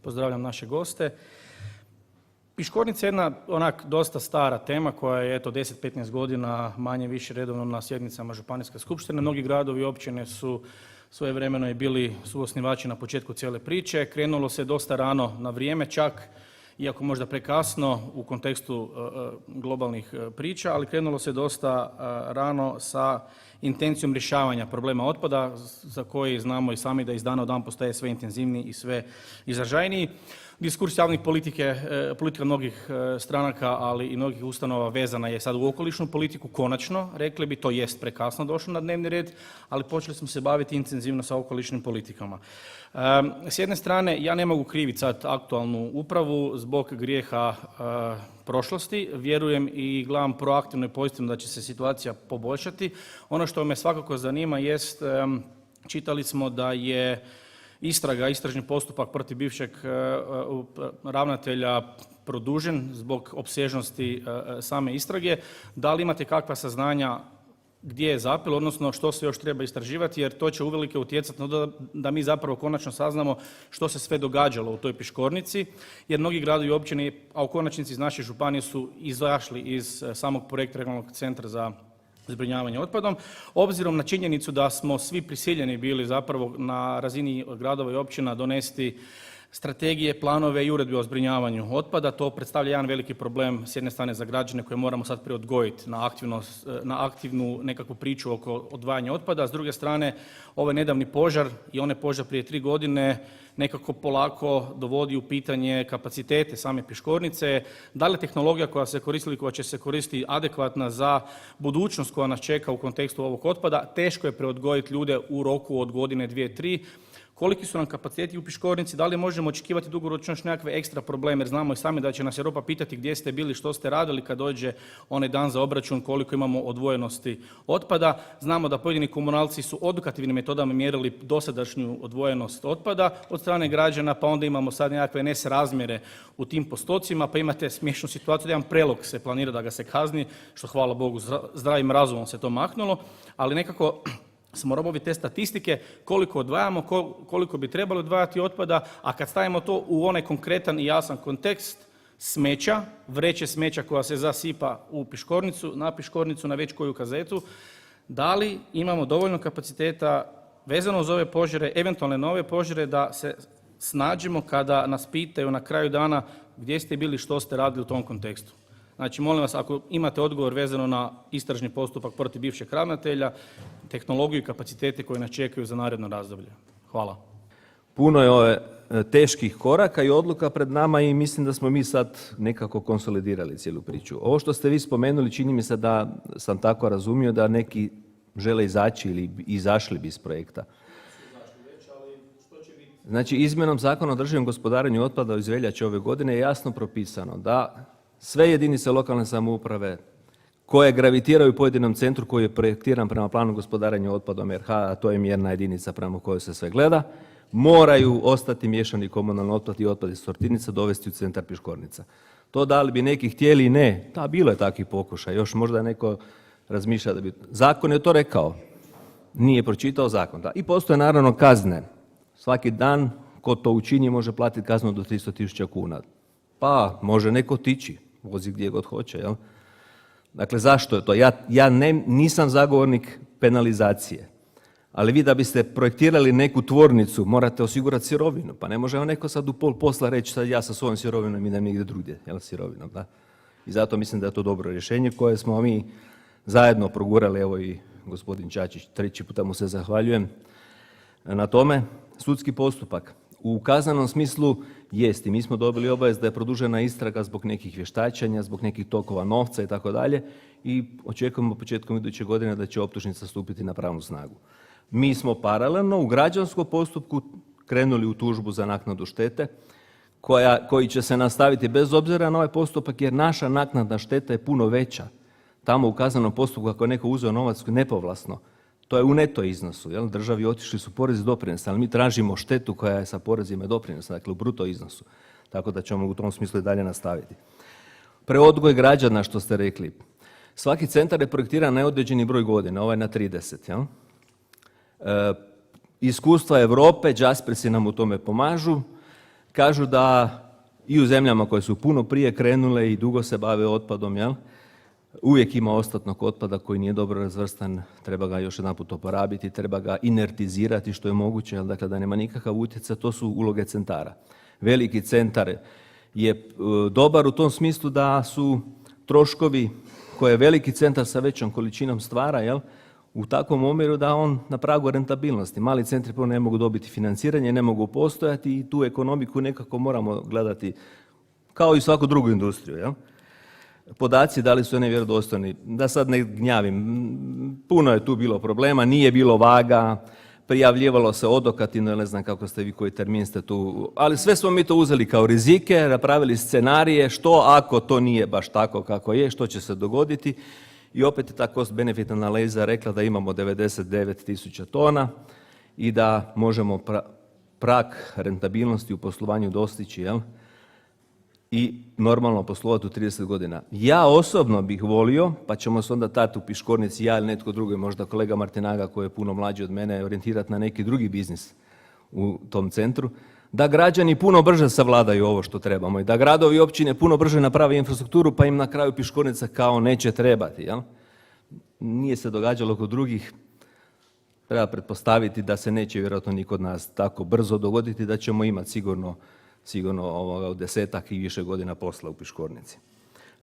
Pozdravljam naše goste. Piškornica je jedna onak dosta stara tema koja je 10-15 godina manje više redovno na sjednicama Županijske skupštine. Mnogi gradovi i općine su svojevremeno i bili suosnivači na početku cijele priče. Krenulo se dosta rano na vrijeme, čak iako možda prekasno u kontekstu globalnih priča, ali krenulo se dosta rano sa intencijom rješavanja problema otpada za koji znamo i sami da iz dana u dan postaje sve intenzivniji i sve izražajniji. Diskurs javnih politika mnogih stranaka, ali i mnogih ustanova vezana je sad u okolišnu politiku, konačno, rekli bi, to jest prekasno došlo na dnevni red, ali počeli smo se baviti intenzivno sa okolišnim politikama. S jedne strane, ja ne mogu kriviti sad aktualnu upravu zbog grijeha prošlosti, vjerujem i gledam proaktivno i pozitivno da će se situacija poboljšati. Ono što me svakako zanima jest, čitali smo da je istražni postupak protiv bivšeg ravnatelja produžen zbog opsežnosti same istrage. Da li imate kakva saznanja gdje je zapelo, odnosno što se još treba istraživati, jer to će uvelike utjecati na da mi zapravo konačno saznamo što se sve događalo u toj Piškornici, jer mnogi gradovi i općine, a u konačnici iz naše županije, su izašli iz samog projekta regionalnog centra za zbrinjavanje otpadom. Obzirom na činjenicu da smo svi prisiljeni bili zapravo na razini gradova i općina donesti strategije, planove i uredbe o zbrinjavanju otpada, to predstavlja jedan veliki problem s jedne strane za građane koje moramo sad preodgojiti na aktivnu nekakvu priču oko odvajanja otpada. S druge strane, ovaj nedavni požar i onaj požar prije 3 godine nekako polako dovodi u pitanje kapacitete same Piškornice. Da li tehnologija koja se koristila i koja će se koristiti adekvatna za budućnost koja nas čeka u kontekstu ovog otpada? Teško je preodgojiti ljude u roku od godine, 2, 3. Koliki su nam kapaciteti u Piškornici, da li možemo očekivati dugoročno još nekakve ekstra probleme, jer znamo i sami da će nas Europa pitati gdje ste bili, što ste radili kad dođe onaj dan za obračun, koliko imamo odvojenosti otpada. Znamo da pojedini komunalci su edukativnim metodama mjerili dosadašnju odvojenost otpada od strane građana, pa onda imamo sad nekakve nesrazmjere u tim postocima, pa imate smiješnu situaciju da jedan Prelog se planira da ga se kazni, što hvala Bogu zdravim razumom se to maknulo, ali nekako smo robovi te statistike, koliko odvajamo, koliko bi trebalo odvajati otpada, a kad stavimo to u onaj konkretan i jasan kontekst smeća, vreće smeća koja se zasipa u Piškornicu, na već koju kazetu, da li imamo dovoljno kapaciteta vezano uz ove požare, eventualne nove požare, da se snađemo kada nas pitaju na kraju dana gdje ste bili, što ste radili u tom kontekstu. Znači, molim vas, ako imate odgovor vezano na istražni postupak protiv bivšeg ravnatelja, tehnologiju i kapacitete koje nas čekaju za naredno razdoblje. Hvala. Puno je ove teških koraka i odluka pred nama i mislim da smo mi sad nekako konsolidirali cijelu priču. Ovo što ste vi spomenuli, čini mi se da sam tako razumio da neki žele izaći ili izašli bi iz projekta. Znači, izmjenom Zakona o održivom gospodarenju otpada iz veljače ove godine je jasno propisano da sve jedinice lokalne samouprave koje gravitiraju u pojedinom centru koji je projektiran prema planu gospodarenja otpadom RH, a to je mjerna jedinica prema kojoj se sve gleda, moraju ostati miješani komunalni otpad i otpad iz sortirnica dovesti u centar Piškornica. To da li bi neki htjeli i ne, bilo je takvih pokušaja, još možda neko razmišlja da bi... Zakon je to rekao, nije pročitao zakon. Da. I postoje naravno kazne. Svaki dan ko to učini može platiti kaznu do 300.000 kuna. Pa može neko otići, vozi gdje god hoće. Jel? Dakle, zašto je to? Ja nisam zagovornik penalizacije, ali vi da biste projektirali neku tvornicu morate osigurati sirovinu, pa ne može vam neko sad u pol posla reći sad ja sa svojom sirovinom idem negdje drugdje, jel, sirovinom, da? I zato mislim da je to dobro rješenje koje smo mi zajedno progurali, evo i gospodin Čačić, 3. puta mu se zahvaljujem na tome. Sudski postupak. U kaznenom smislu jest i mi smo dobili obavijest da je produžena istraga zbog nekih vještačenja, zbog nekih tokova novca i tako dalje i očekujemo početkom iduće godine da će optužnica stupiti na pravnu snagu. Mi smo paralelno u građanskom postupku krenuli u tužbu za naknadu štete koji će se nastaviti bez obzira na ovaj postupak jer naša naknadna šteta je puno veća. Tamo u kaznenom postupku ako je neko uzeo novac nepovlasno, to je u neto iznosu. Jel? Državi otišli su porezi i doprinosi, ali mi tražimo štetu koja je sa porezima i doprinosa, dakle u bruto iznosu. Tako da ćemo u tom smislu i dalje nastaviti. Preodgoj građana, što ste rekli. Svaki centar je projektiran na određeni broj godina, ovaj na 30. Jel? Iskustva Europe, Jaspersi nam u tome pomažu. Kažu da i u zemljama koje su puno prije krenule i dugo se bave otpadom, jel? Uvijek ima ostatnog otpada koji nije dobro razvrstan, treba ga još jedanput oporabiti, treba ga inertizirati što je moguće, jel? Dakle da nema nikakav utjecaj, to su uloge centara. Veliki centar je dobar u tom smislu da su troškovi koje veliki centar sa većom količinom stvara, jel? U takvom omjeru da on na pragu rentabilnosti. Mali centri prvo ne mogu dobiti financiranje, ne mogu postojati i tu ekonomiku nekako moramo gledati kao i svaku drugu industriju. Jel? Podaci da li su nevjerodostojni, da sad ne gnjavim, puno je tu bilo problema, nije bilo vaga, prijavljivalo se odokativno, ne znam kako ste vi, koji termin ste tu, ali sve smo mi to uzeli kao rizike, napravili scenarije, što ako to nije baš tako kako je, što će se dogoditi. I opet je ta cost-benefit analiza rekla da imamo 99.000 tona i da možemo prag rentabilnosti u poslovanju dostići, jel? I normalno poslovati u 30 godina. Ja osobno bih volio, pa ćemo se onda tati u Piškornici, ja ili netko drugi, možda kolega Martinaga koji je puno mlađi od mene, orijentirati na neki drugi biznis u tom centru, da građani puno brže savladaju ovo što trebamo i da gradovi i općine puno brže naprave infrastrukturu pa im na kraju Piškornica kao neće trebati. Jel? Nije se događalo kod drugih, treba pretpostaviti da se neće vjerojatno ni kod nas tako brzo dogoditi, da ćemo imati sigurno 10-ak i više godina posla u Piškornici.